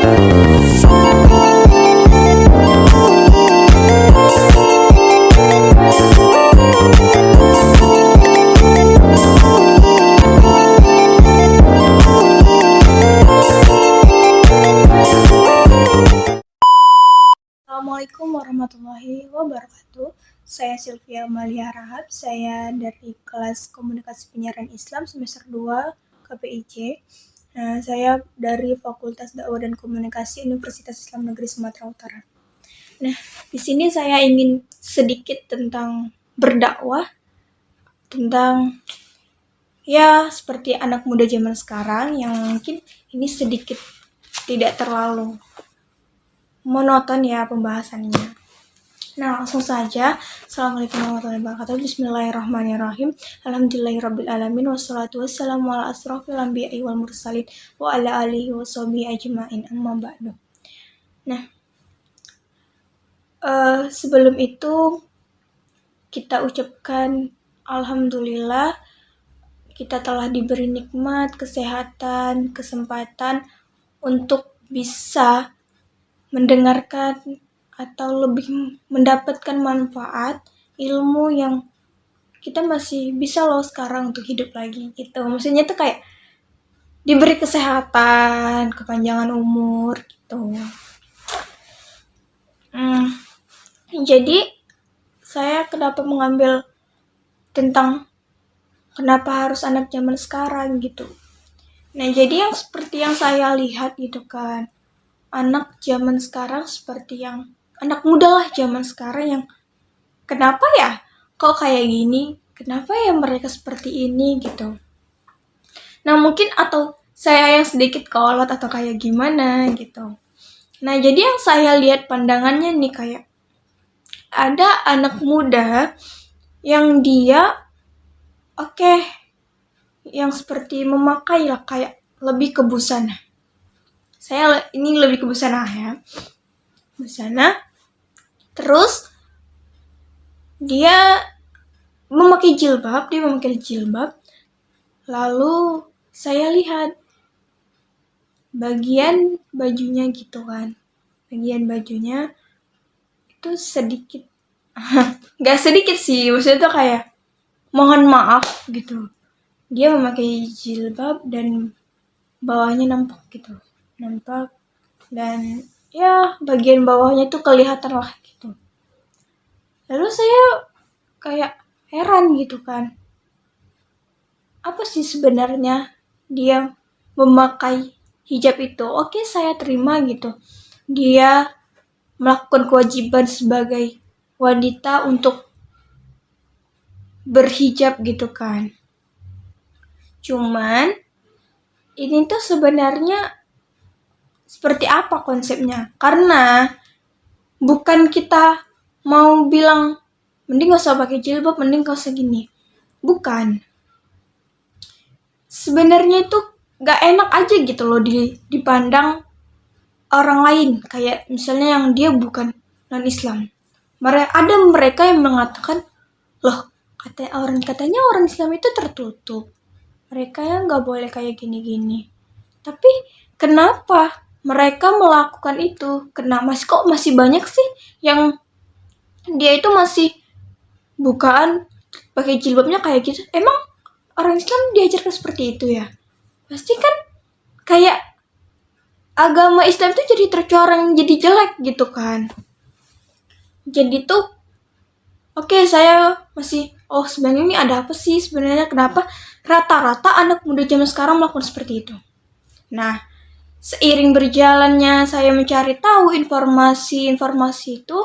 Assalamualaikum warahmatullahi wabarakatuh. Saya Sylvia Malia Rahab, saya dari kelas Komunikasi Penyiaran Islam semester 2 KPIJ. Saya dari Fakultas Dakwah dan Komunikasi Universitas Islam Negeri Sumatera Utara. Nah, di sini saya ingin sedikit tentang berdakwah, tentang seperti anak muda zaman sekarang yang mungkin ini sedikit tidak terlalu monoton pembahasannya. Nah, langsung saja. Assalamualaikum warahmatullahi wabarakatuh. Bismillahirrahmanirrahim. Alhamdulillahirrabbilalamin. Wassalatu wassalamu ala asrofil anbiya'i wal mursalin wa ala alihi wa sahbihi ajma'in, amma ba'du. Nah, sebelum itu kita ucapkan alhamdulillah kita telah diberi nikmat, kesehatan, kesempatan untuk bisa mendengarkan atau lebih mendapatkan manfaat ilmu yang kita masih bisa loh sekarang untuk hidup lagi gitu. Maksudnya tuh kayak diberi kesehatan, kepanjangan umur gitu. Jadi saya kenapa mengambil tentang kenapa harus anak zaman sekarang gitu. Nah, jadi yang seperti yang saya lihat gitu kan, anak zaman sekarang seperti yang anak muda lah zaman sekarang yang kenapa ya kok kayak gini, kenapa ya mereka seperti ini gitu. Nah, mungkin atau saya yang sedikit kolot atau kayak gimana gitu. Nah, jadi yang saya lihat pandangannya nih kayak ada anak muda yang dia yang seperti memakai lah kayak lebih ke busana. Saya ini lebih ke busana ya. Busana. Terus dia memakai jilbab. Lalu saya lihat bagian bajunya gitu kan. Bagian bajunya itu sedikit gak sedikit sih, maksudnya tuh kayak mohon maaf gitu. Dia memakai jilbab dan bawahnya nampak gitu. Dan bagian bawahnya tuh kelihatan lah gitu. Lalu saya kayak heran gitu kan. Apa sih sebenarnya dia memakai hijab itu? Oke, saya terima gitu. Dia melakukan kewajiban sebagai wanita untuk berhijab gitu kan. Cuman ini tuh sebenarnya seperti apa konsepnya? Karena bukan kita mau bilang mending gak usah pakai jilbab, mending gak usah gini. Bukan. Sebenarnya itu gak enak aja gitu loh dipandang orang lain. Kayak misalnya yang dia bukan non-Islam. Ada mereka yang mengatakan, loh katanya orang Islam itu tertutup. Mereka yang gak boleh kayak gini-gini. Tapi kenapa mereka melakukan itu? Kok masih banyak sih yang dia itu masih bukaan pakai jilbabnya kayak gitu? Emang orang Islam diajarkan seperti itu ya? Pasti kan kayak agama Islam itu jadi tercoreng, jadi jelek gitu kan. Jadi tuh saya masih sebenarnya ini ada apa sih sebenarnya, kenapa rata-rata anak muda zaman sekarang melakukan seperti itu. Nah, seiring berjalannya saya mencari tahu informasi itu,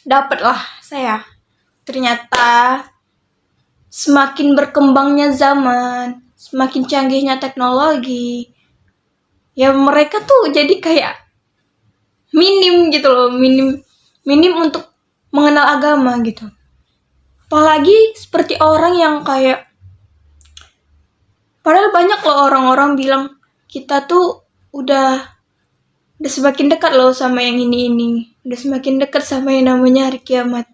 dapatlah saya. Ternyata semakin berkembangnya zaman, semakin canggihnya teknologi, mereka tuh jadi kayak minim gitu loh, minim untuk mengenal agama gitu. Apalagi seperti orang yang kayak, padahal banyak loh orang-orang bilang kita tuh udah semakin dekat loh sama yang ini, udah semakin dekat sama yang namanya hari kiamat.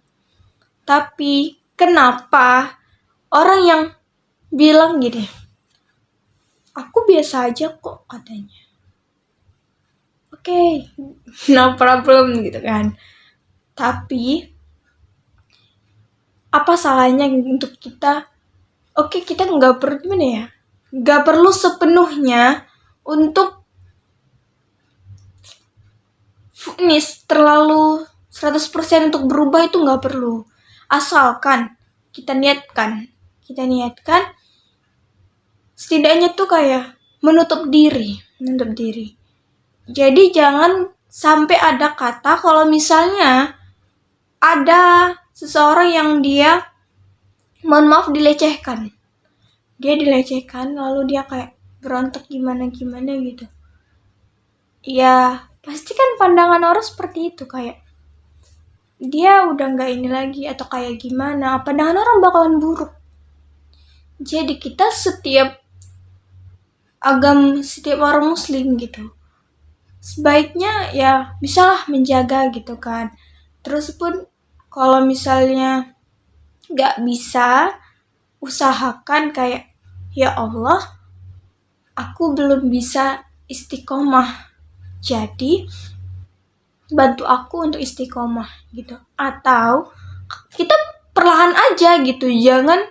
Tapi kenapa orang yang bilang gini, aku biasa aja kok katanya. oke, no problem gitu kan. Tapi apa salahnya untuk kita, oke, kita nggak perlu gimana ya, nggak perlu sepenuhnya untuk terlalu 100% untuk berubah, itu nggak perlu. Asalkan kita niatkan setidaknya tuh kayak menutup diri. Jadi jangan sampai ada kata kalau misalnya ada seseorang yang dia, mohon maaf, dilecehkan. Dia dilecehkan lalu dia kayak berontak gimana gitu. Ya pasti kan pandangan orang seperti itu, kayak dia udah nggak ini lagi atau kayak gimana, pandangan orang bakalan buruk. Jadi kita setiap orang muslim gitu, sebaiknya ya bisalah menjaga gitu kan. Terus pun kalau misalnya nggak bisa, usahakan kayak, ya Allah, aku belum bisa istiqomah, jadi bantu aku untuk istiqomah gitu. Atau kita perlahan aja gitu, jangan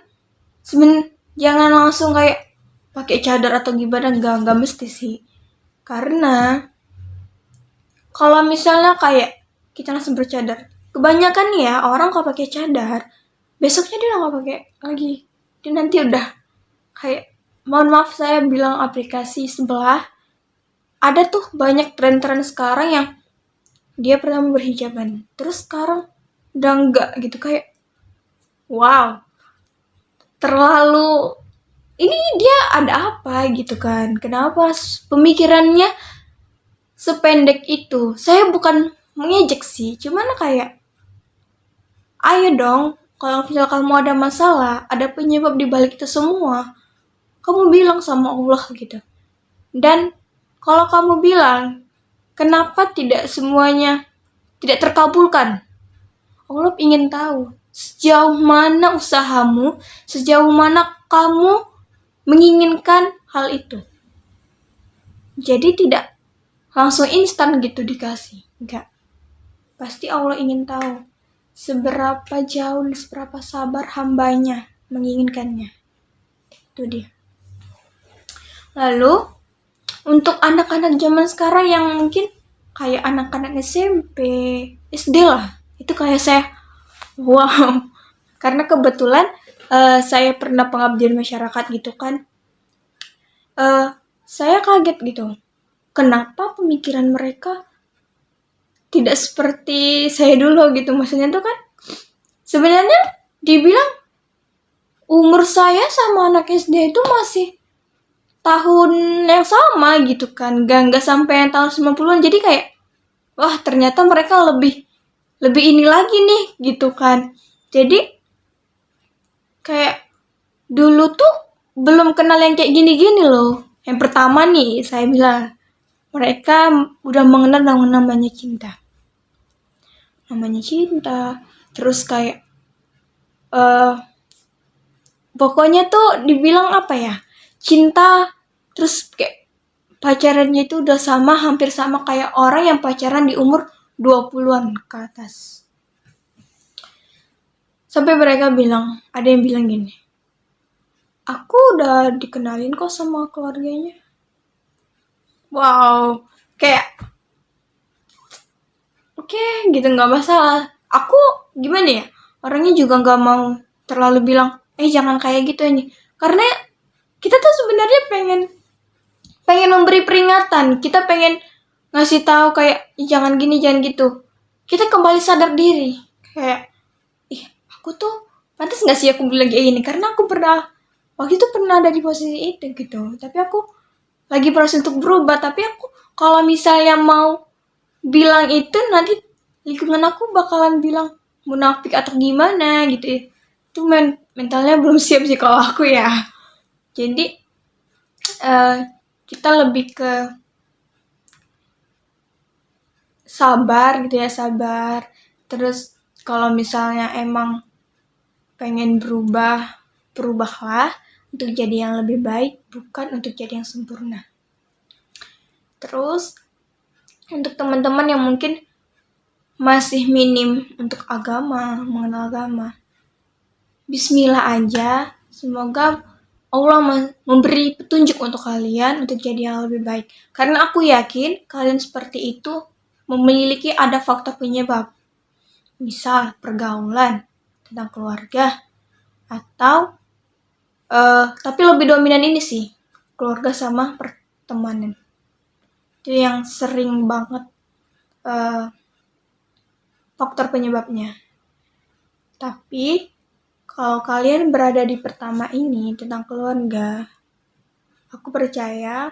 langsung kayak pakai cadar atau gimana, nggak mesti sih. Karena kalau misalnya kayak kita langsung bercadar, kebanyakan nih ya orang kalau pakai cadar, besoknya dia nggak pakai lagi. Dia nanti udah kayak, mohon maaf saya bilang aplikasi sebelah, ada tuh banyak tren-tren sekarang yang dia pertama berhijaban, terus sekarang udah enggak gitu, kayak wow, terlalu ini dia ada apa gitu kan, kenapa pemikirannya sependek itu. Saya bukan mengejek sih, cuman kayak ayo dong, kalau misalnya kamu ada masalah, ada penyebab di balik itu semua, kamu bilang sama Allah gitu. Dan kalau kamu bilang, kenapa tidak semuanya tidak terkabulkan? Allah ingin tahu sejauh mana usahamu, sejauh mana kamu menginginkan hal itu. Jadi tidak langsung instan gitu dikasih, enggak. Pasti Allah ingin tahu seberapa jauh, seberapa sabar hambanya menginginkannya. Itu dia. Lalu untuk anak-anak zaman sekarang yang mungkin kayak anak-anak SMP, SD lah, itu kayak saya, wow, karena kebetulan saya pernah pengabdian masyarakat gitu kan. Saya kaget gitu, kenapa pemikiran mereka tidak seperti saya dulu gitu. Maksudnya tuh kan sebenarnya dibilang umur saya sama anak SD itu masih tahun yang sama gitu kan, nggak sampai yang tahun 90-an. Jadi kayak, wah ternyata mereka lebih ini lagi nih gitu kan. Jadi kayak dulu tuh belum kenal yang kayak gini-gini loh. Yang pertama nih saya bilang, mereka udah mengenal namanya cinta. Terus kayak pokoknya tuh dibilang apa ya, cinta, terus kayak pacarannya itu udah hampir sama kayak orang yang pacaran di umur 20-an ke atas. Sampai mereka bilang, ada yang bilang gini, aku udah dikenalin kok sama keluarganya. Wow, kayak oke, gitu, nggak masalah. Aku gimana ya, orangnya juga nggak mau terlalu bilang, jangan kayak gitu ini. Karena kita tuh sebenarnya pengen memberi peringatan, kita pengen ngasih tahu kayak, jangan gini, jangan gitu. Kita kembali sadar diri, kayak, aku tuh pantas nggak sih aku bilang kayak gini, karena aku waktu itu pernah ada di posisi itu gitu. Tapi aku lagi proses untuk berubah. Tapi aku kalau misalnya mau bilang itu, nanti lingkungan aku bakalan bilang munafik atau gimana gitu ya. Itu mentalnya belum siap sih kalau aku ya. Jadi kita lebih ke sabar gitu ya, sabar. Terus kalau misalnya emang pengen berubahlah untuk jadi yang lebih baik, bukan untuk jadi yang sempurna. Terus untuk teman-teman yang mungkin masih minim untuk agama, mengenal agama, bismillah aja. Semoga Allah memberi petunjuk untuk kalian untuk jadi yang lebih baik. Karena aku yakin kalian seperti itu memiliki ada faktor penyebab. Misal pergaulan, tentang keluarga, atau tapi lebih dominan ini sih, keluarga sama pertemanan. Itu yang sering banget faktor penyebabnya. Tapi kalau kalian berada di pertama ini tentang keluarga, aku percaya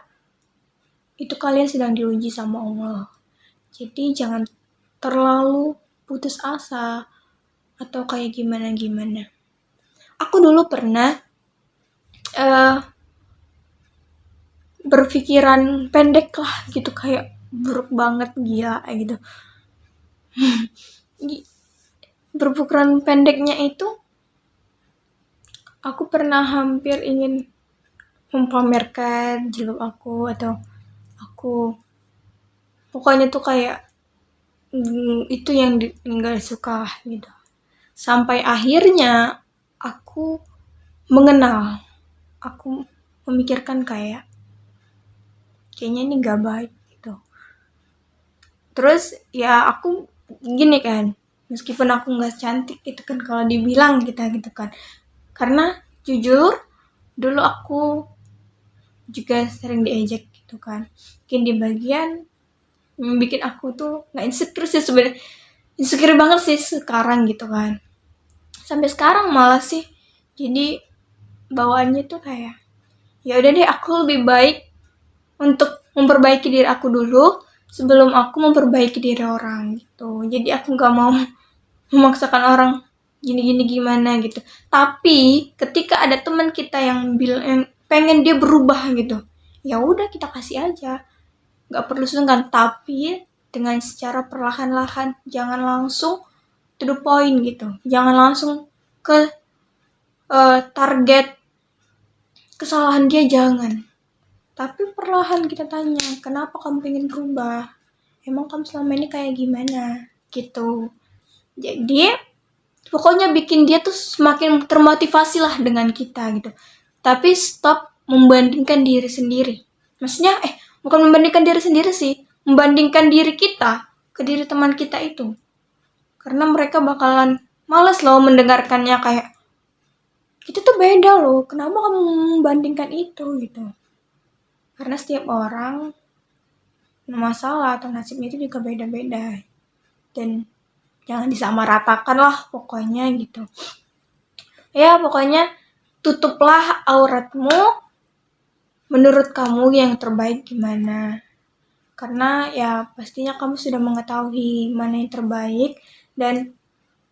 itu kalian sedang diuji sama Allah. Jadi jangan terlalu putus asa atau kayak gimana-gimana. Aku dulu pernah berpikiran pendek lah gitu, kayak buruk banget, gila gitu. Berpikiran pendeknya itu aku pernah hampir ingin memamerkan jilbab aku, atau aku pokoknya tuh kayak itu yang nggak suka gitu. Sampai akhirnya aku mengenal, aku memikirkan kayaknya ini nggak baik gitu. Terus ya aku gini kan, meskipun aku nggak cantik gitu kan kalau dibilang kita gitu kan, karena jujur dulu aku juga sering diejek gitu kan, mungkin di bagian bikin aku tuh nggak insecure sih sebenarnya, insecure banget sih sekarang gitu kan, sampai sekarang malah sih. Jadi bawaannya tuh kayak ya udah deh, aku lebih baik untuk memperbaiki diri aku dulu sebelum aku memperbaiki diri orang gitu. Jadi aku nggak mau memaksakan orang gini-gini gimana gitu. Tapi ketika ada teman kita yang bilang yang pengen dia berubah gitu, ya udah kita kasih aja, nggak perlu sungkan, tapi dengan secara perlahan-lahan, jangan langsung to the point gitu, jangan langsung ke target kesalahan dia, jangan. Tapi perlahan kita tanya, kenapa kamu pengen berubah? Emang kamu selama ini kayak gimana? Gitu. Jadi pokoknya bikin dia tuh semakin termotivasi lah dengan kita gitu. Tapi stop membandingkan diri sendiri. Maksudnya bukan membandingkan diri sendiri sih, membandingkan diri kita ke diri teman kita itu. Karena mereka bakalan males loh mendengarkannya, kayak itu tuh beda loh, kenapa kamu membandingkan itu gitu. Karena setiap orang masalah atau nasibnya itu juga beda-beda. Dan jangan disamaratakan lah pokoknya gitu. Ya pokoknya tutuplah auratmu menurut kamu yang terbaik gimana. Karena ya pastinya kamu sudah mengetahui mana yang terbaik. Dan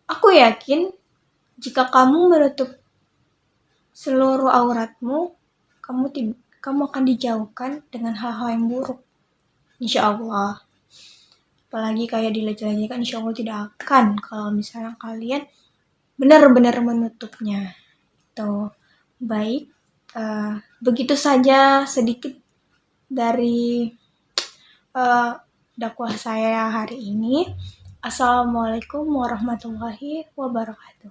aku yakin jika kamu menutup seluruh auratmu, kamu akan dijauhkan dengan hal-hal yang buruk, insya Allah. Apalagi kayak dileceh-lecehkan, insya Allah tidak akan kalau misalnya kalian benar-benar menutupnya. Itu baik. Begitu saja sedikit dari dakwah saya hari ini. Assalamualaikum warahmatullahi wabarakatuh.